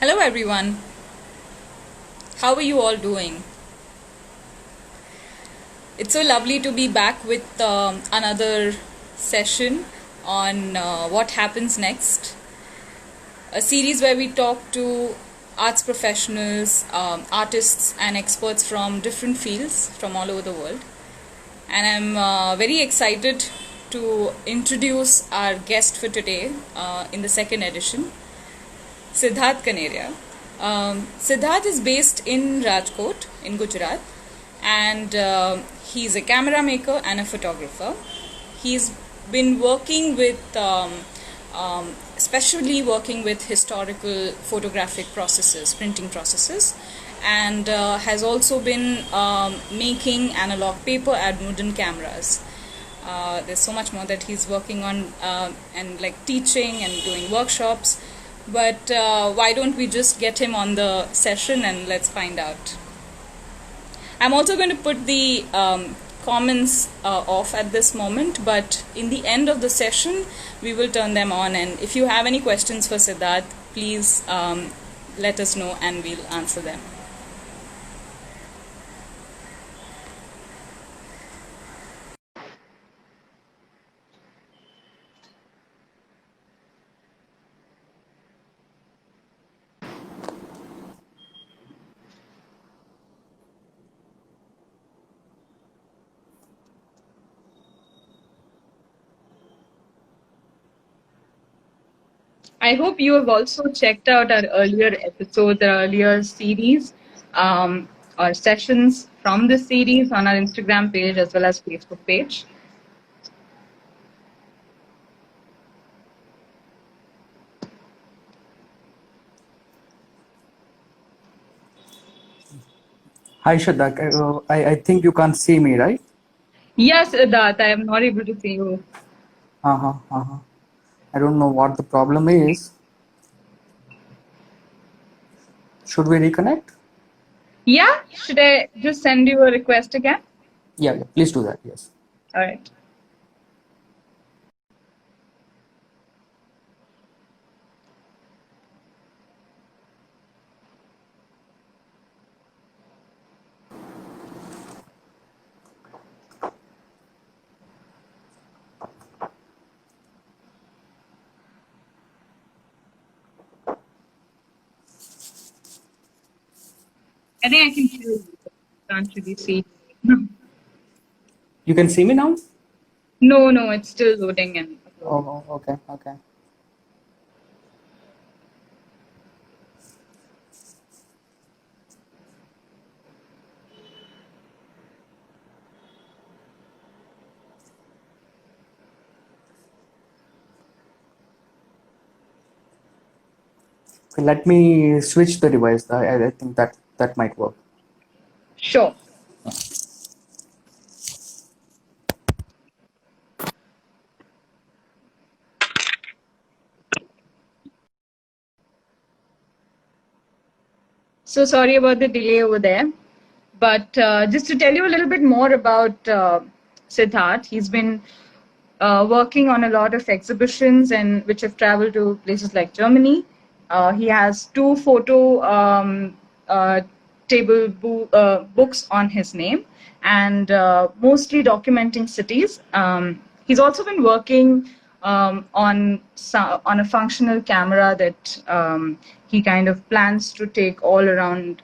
Hello everyone. How are you all doing? It's so lovely to be back with another session on what happens next. A series where we talk to arts professionals, artists, and experts from different fields from all over the world. And I'm very excited to introduce our guest for today in the second edition, Siddharth Kaneria. Siddharth is based in Rajkot in Gujrat, and he's a camera maker and a photographer. He's been working with, especially working with historical photographic processes, printing processes, and has also been making analog paper and wooden cameras. There's so much more that he's working on and like teaching and doing workshops. But why don't we just get him on the session and let's find out. I'm also going to put the comments off at this moment, but in the end of the session we will turn them on, and if you have any questions for Siddharth, please let us know and we'll answer them. I hope you have also checked out our earlier episodes, our earlier series, or sessions from this series on our Instagram page as well as Facebook page. Hi, Shraddha. I think you can't see me, right? Yes, Siddharth, I am not able to see you. Uh-huh, uh-huh. I don't know what the problem is. Should we reconnect? Yeah, should I just send you a request again? Yeah, please do that, yes. All right. I think I can hear you. Can't really see. You can see me now? No, it's still loading and Oh, okay. Okay, let me switch the device. I think that might work. Sure. So sorry about the delay over there. But just to tell you a little bit more about Siddharth, he's been working on a lot of exhibitions and which have traveled to places like Germany. He has two photo books on his name, and mostly documenting cities. He's also been working on a functional camera that he kind of plans to take all around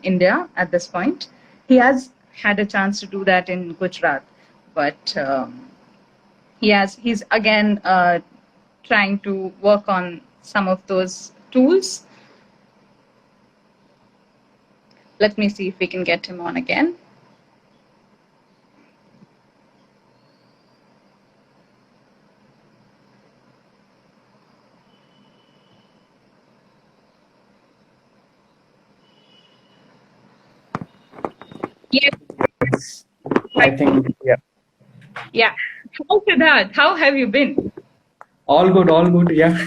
India at this point. He has had a chance to do that in Gujarat, but he's again trying to work on some of those tools. Let me see if we can get him on again. Yes. I think, yeah. Yeah. How, Siddharth? How have you been? All good, yeah.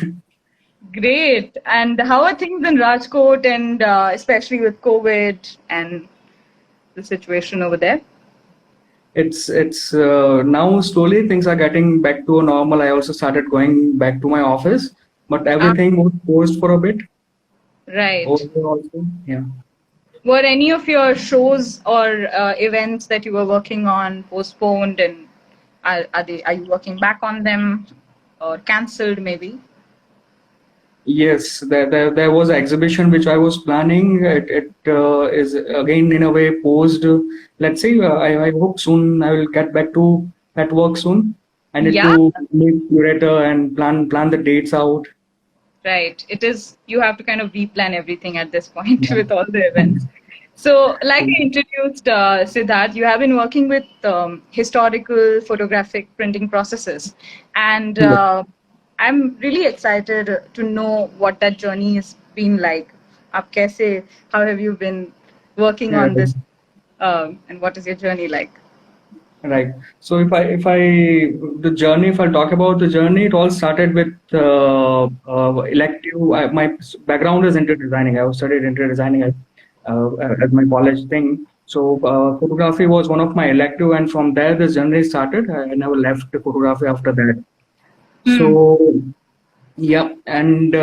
Great. And how are things in Rajkot, and especially with COVID and the situation over there? It's now slowly things are getting back to a normal. I also started going back to my office, but everything was paused for a bit. Right. over there also. Yeah. Were any of your shows or events that you were working on postponed, and are you working back on them or cancelled maybe? Yes, there was an exhibition which I was planning. It is again in a way posed. Let's say I hope soon I will get back to that work soon. I need Yeah, to meet curator and plan the dates out. right. It is, you have to kind of replan everything at this point Yeah. with all the events. So, like I introduced, Siddharth, you have been working with historical photographic printing processes. And Yeah. I'm really excited to know what that journey has been like. Aap kaise, how have you been working Yeah. on this? And what is your journey like? Right. So if I the journey, if I talk about the journey, it all started with elective. My background is interior designing. I studied interior designing at my college thing. So photography was one of my elective, and from there this journey started. I never left the photography after that. Hmm. So yeah, and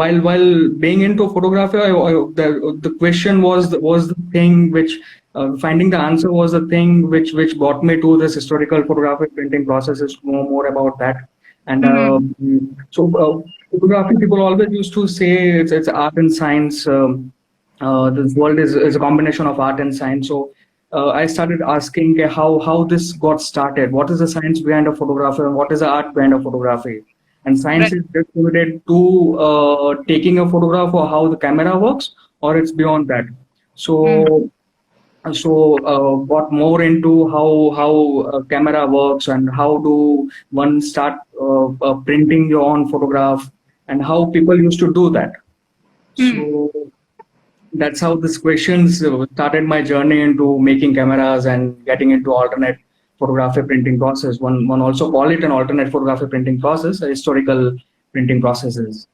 while being into photography, the question was the thing which finding the answer was the thing which brought me to this historical photography printing process is to know more about that. And Hmm. photography people always used to say it's art and science. This world is a combination of art and science. So I started asking how this got started. What is the science behind a photography, and what is the art behind a photography? And science Right. is just limited to taking a photograph or how the camera works, or it's beyond that. Hmm. So got more into how camera works and how do one start printing your own photograph and how people used to do that. Hmm. So that's how this questions started my journey into making cameras and getting into alternate photography printing process. One also call it an alternate photography printing process, a historical printing processes.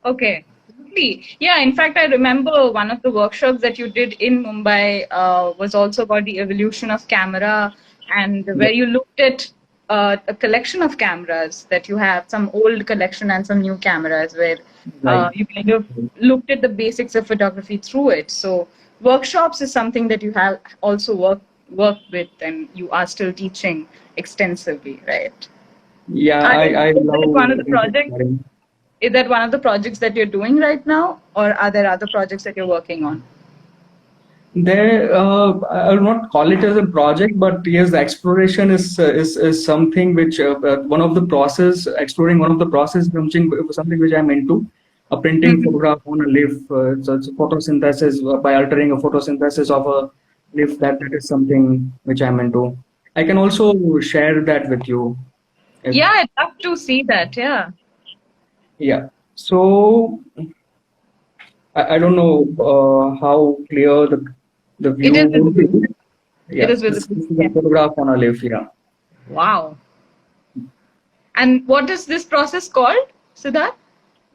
Okay. Lovely. Yeah, in fact, I remember one of the workshops that you did in Mumbai was also about the evolution of camera, and Yeah, where you looked at a collection of cameras that you have, some old collection and some new cameras, where right. you kind of looked at the basics of photography through it. So, workshops is something that you have also worked with, and you are still teaching extensively, right? Yeah, Are, I is that one love of the projects? sharing. Is that one of the projects that you're doing right now, or are there other projects that you're working on? There, I will not call it as a project, but yes, the exploration is something which one of the process exploring one of the process something which I'm into. A printing Mhm. photograph on a leaf. It's a photosynthesis by altering a photosynthesis of a leaf. That is something which I'm into. I can also share that with you. If, Yeah, I'd love to see that. Yeah, yeah. So I don't know how clear the it view is would be. visible. It Yeah, is visible. this is a Yeah. photograph on a leaf. Yeah. Wow. And what is this process called, Siddharth?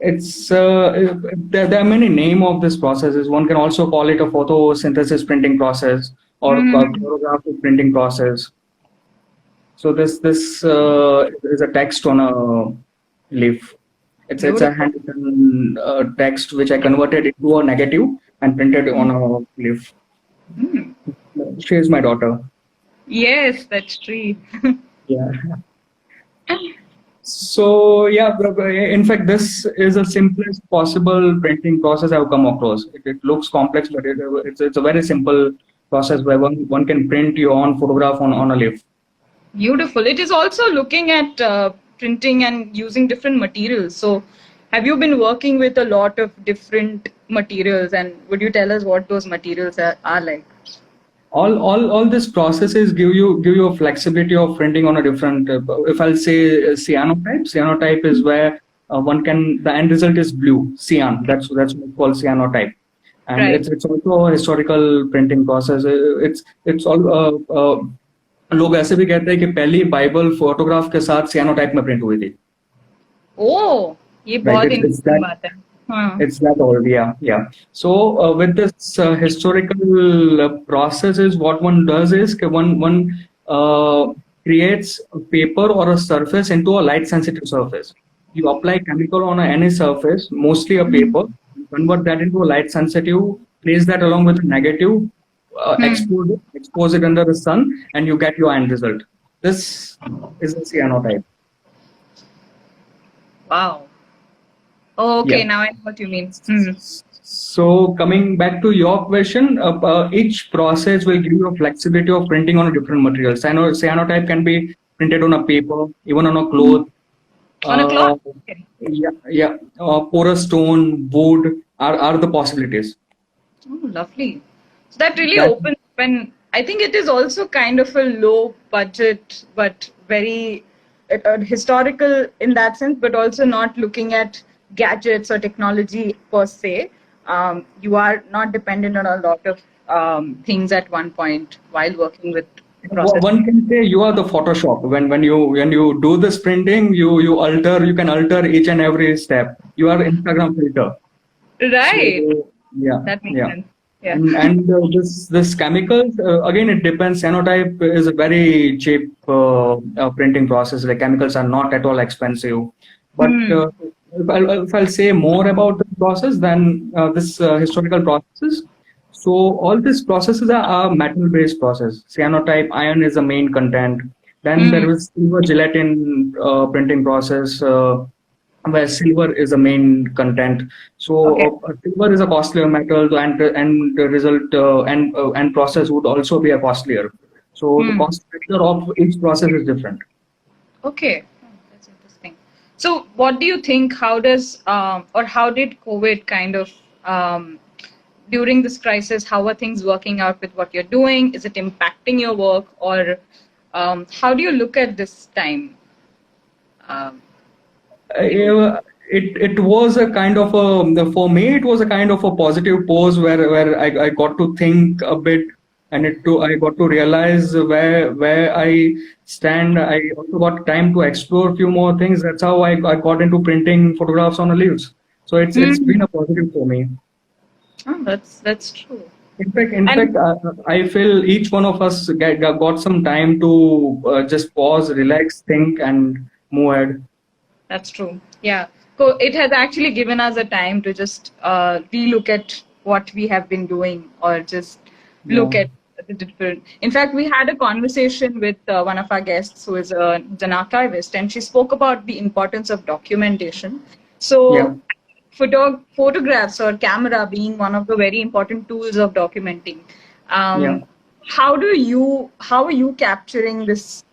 It's there are many name of this processes. One can also call it a photosynthesis printing process or a Mm. chorographic printing process. So this is a text on a leaf. It's a Beautiful. handwritten text which I converted into a negative and printed on a leaf. Mm. She is my daughter. Yes, that's true. Yeah. So yeah, in fact, this is the simplest possible printing process I've come across. It looks complex, but it's a very simple process where one can print your own photograph on a leaf. Beautiful. It is also looking at printing and using different materials. So, have you been working with a lot of different materials? And would you tell us what those materials are like? All these processes give you a flexibility of printing on a different. If I'll say cyanotype is where one can the end result is blue cyan. That's what we call cyanotype, and Right. it's also a historical printing process. It's all लोग ऐसे भी कहते हैं कि पहली Bible photograph के साथ सियानोटाइप में प्रिंट हुई थी. Oh, ये Right, बहुत it's इंटरेस्टिंग that बात है. हाँ. it's that old, yeah, yeah. So with this historical processes, what one does is one creates a paper or a surface into a light sensitive surface. You apply chemical on any surface, mostly a paper, convert that into a light sensitive, place that along with a negative, expose it under the sun, and you get your end result. This is a cyanotype. Wow. Okay, Yeah. now I know what you mean. So coming back to your question, each process will give you a flexibility of printing on a different material. Cyanotype can be printed on a paper, even on a cloth. On a cloth? Uh, Okay. yeah. Porous stone, wood are the possibilities. Oh, lovely. So that really That opens when I think it is also kind of a low budget, but very historical in that sense, but also not looking at gadgets or technology per se. You are not dependent on a lot of things at one point while working with process. one can say you are the Photoshop. When you do this printing, you can alter each and every step. You are Instagram filter. Right. So yeah, That makes yeah. sense. Yeah. And this chemicals again it depends. Cyanotype is a very cheap printing process. The chemicals are not at all expensive. But if I'll say more about the process than this historical processes, so all these processes are metal-based process. Cyanotype iron is the main content. Then there is silver gelatin printing process. Where silver is the main content. Okay. So silver is a costlier metal, and the result and process would also be a costlier. So the cost factor of each process is different. Okay, oh, that's interesting. So, what do you think? How does or how did COVID kind of during this crisis? How are things working out with what you're doing? Is it impacting your work, or how do you look at this time? Um, It was a kind of a for me it was a kind of a positive pause where I got to think a bit, and I got to realize where I stand. I also got time to explore a few more things. That's how I got into printing photographs on the leaves. So it's hmm. been a positive for me. Oh, that's true. In fact, And I feel each one of us got some time to just pause, relax, think, and move ahead. that's true. Yeah. So it has actually given us a time to just relook at what we have been doing or just Yeah, look at the different. In fact, we had a conversation with one of our guests who is an archivist, and she spoke about the importance of documentation. yeah. So, photographs or camera being one of the very important tools of documenting. Yeah. Um, how are you capturing this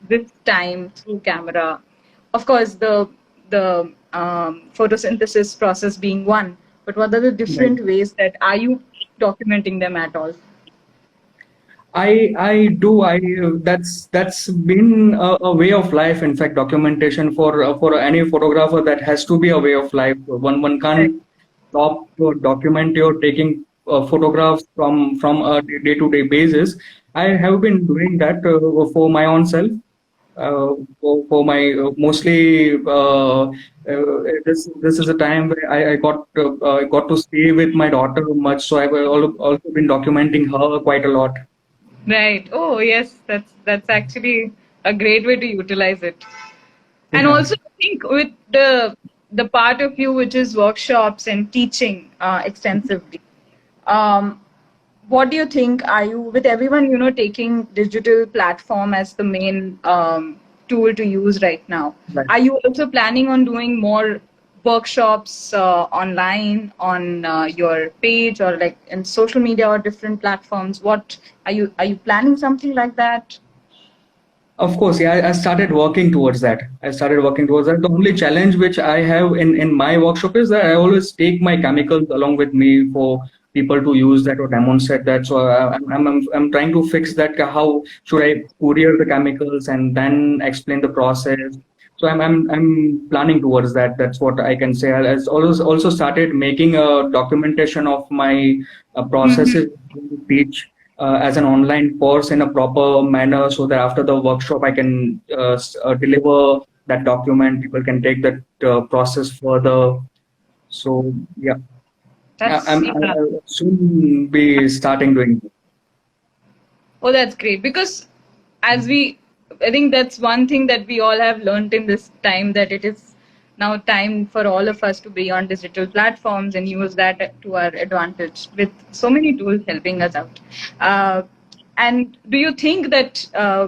time through camera? Of course, the photosynthesis process being one, but what are the Right. different ways that are you documenting them at all? I do. That's been a way of life. In fact, documentation for any photographer, that has to be a way of life. One Right. can't stop to document your taking photographs from a day-to-day basis. I have been doing that for my own self. For my mostly this is a time where I got to stay with my daughter much, so I've also been documenting her quite a lot. Right. Oh, yes, that's actually a great way to utilize it. And Yeah. also, I think with the part of you which is workshops and teaching extensively, um, what do you think? Are you with everyone taking digital platform as the main tool to use right now? Right. Are you also planning on doing more workshops online on your page or like in social media or different platforms? What are you planning something like that? Of course, yeah, I started working towards that. I started working towards that. The only challenge which I have in my workshop is that I always take my chemicals along with me for people to use that or demonstrate that. So I'm trying to fix that. How should I courier the chemicals and then explain the process? So I'm planning towards that. That's what I can say. I also started making a documentation of my processes to teach as an online course in a proper manner, so that after the workshop I can deliver that document. People can take that process further. So yeah, That's yeah. I'll soon be starting doing it. Oh, that's great. Because I think that's one thing that we all have learned in this time that it is now time for all of us to be on digital platforms and use that to our advantage with so many tools helping us out. And do you think that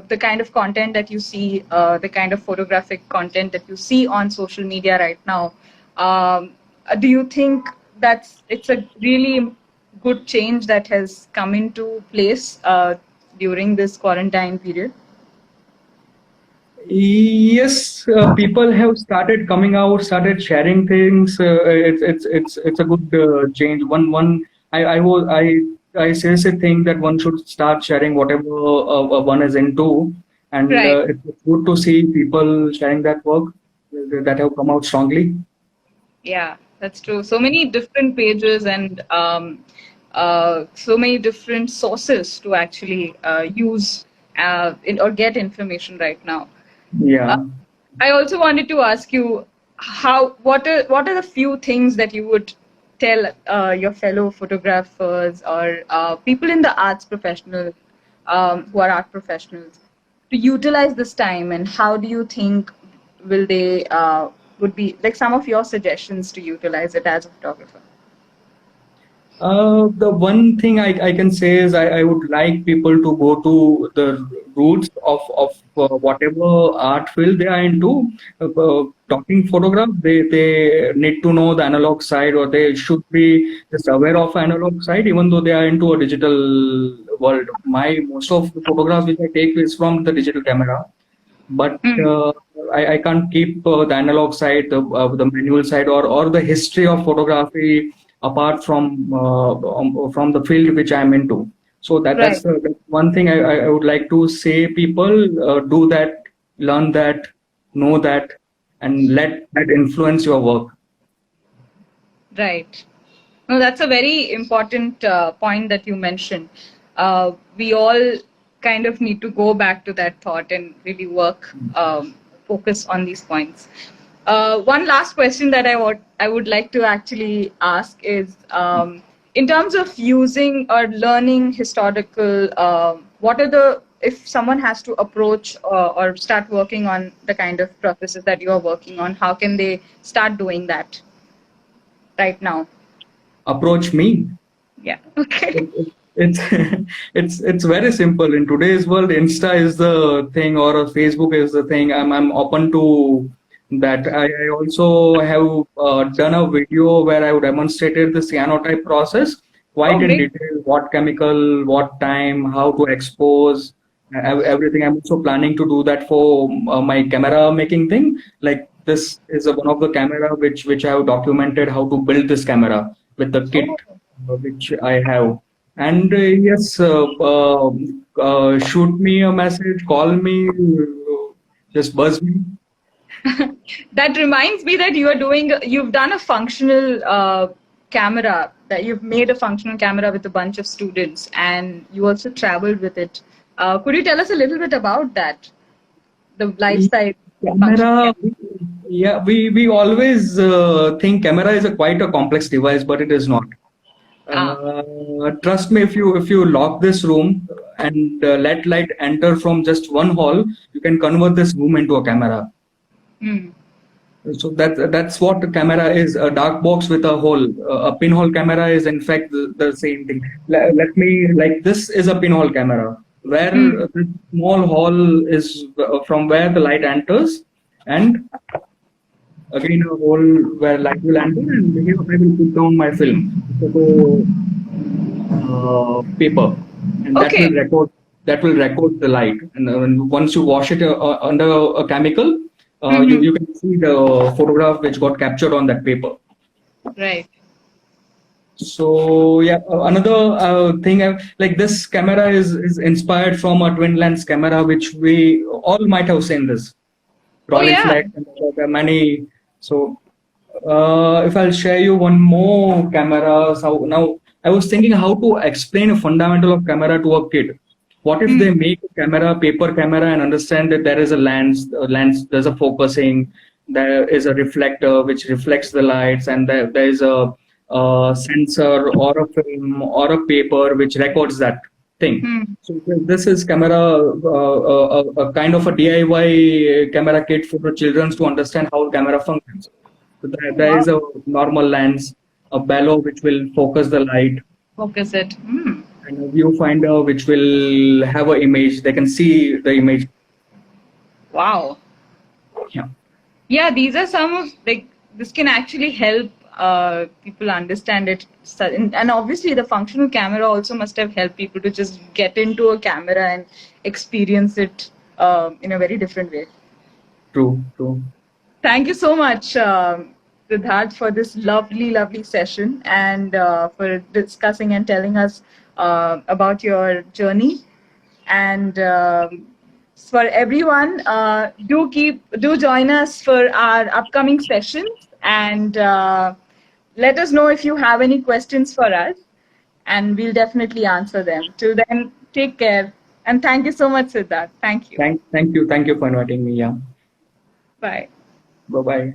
the kind of content that you see, the kind of photographic content that you see on social media right now, do you think it's a really good change that has come into place during this quarantine period? Yes, people have started coming out, started sharing things. It's a good change. I seriously think that one should start sharing whatever one is into, and Right. it's good to see people sharing that work that have come out strongly. Yeah, that's true. So many different pages and so many different sources to actually use or get information right now. Uh, Yeah. I also wanted to ask you what are the few things that you would tell your fellow photographers or people in the arts professional who are art professionals to utilize this time, and how do you think will they would be like some of your suggestions to utilize it as a photographer? The one thing I can say is I would like people to go to the roots of whatever art field they are into. Talking photograph, they need to know the analog side, or they should be just aware of analog side, even though they are into a digital world. Most of the photographs which I take is from the digital camera, but Mm, I can't keep the analog side, the manual side, or the history of photography apart from the field which I'm into. So right. that's one thing I would like to say. People do that, learn that, know that, and let that influence your work. Right. No, that's a very important point that you mentioned. We all kind of need to go back to that thought and really work, focus on these points. One last question that I would like to actually ask is, in terms of using or learning historical, what are the if someone has to approach or start working on the kind of processes that you are working on, how can they start doing that right now? Approach me. Yeah. Okay. It's it's very simple in today's world. Insta is the thing, or Facebook is the thing. I'm open to that. I also have done a video where I demonstrated the cyanotype process Oh, quite in great. detail. What chemical, what time, how to expose, everything. I'm also planning to do that for my camera making thing. Like this is one of the camera which I have documented how to build this camera with the kit Oh, which I have. And yes, shoot me a message, call me, just buzz me. that reminds me that you've done a functional camera, that you've made a functional camera with a bunch of students, and you also traveled with it. Could you tell us a little bit about that? The lifestyle functional Camera, camera. yeah, we always think camera is quite a complex device, but it is not. Ah. Trust me, if you lock this room and let light enter from just one hall, you can convert this room into a camera. Hmm. So that's what the camera is, a dark box with a hole. A pinhole camera is in fact the same thing. Let me, like, this is a pinhole camera where Hmm. the small hole is from where the light enters, and again a hole where light will enter, and here I will put down my film, photo paper, and Okay. that will record the light. And once you wash it under a chemical, Hmm. you can see the photograph which got captured on that paper. Right. So yeah, another thing like this camera is inspired from a twin lens camera, which we all might have seen this Oh yeah. Rolleiflex, and there are many. So if I'll share you one more camera. So now I was thinking how to explain a fundamental of camera to a kid. What if Hmm. they make a camera, paper camera, and understand that there is a lens, there's a focusing, there is a reflector which reflects the lights, and there is a sensor or a film or a paper which records that thing. Hmm. So this is camera, a kind of a DIY camera kit for the children to understand how camera functions. So there is a normal lens, a bellow which will focus the light, Focus it. and a viewfinder which will have an image. They can see the image. Wow. Yeah, Yeah, these are some of like this can actually help people understand it. And obviously, the functional camera also must have helped people to just get into a camera and experience it in a very different way. true, true. Thank you so much, Siddharth, for this lovely, lovely session and for discussing and telling us about your journey. And for everyone, do join us for our upcoming sessions and let us know if you have any questions for us, and we'll definitely answer them. Till then, take care, and thank you so much, Siddharth. Thank you. Thank you for inviting me. Yeah, Bye. bye bye.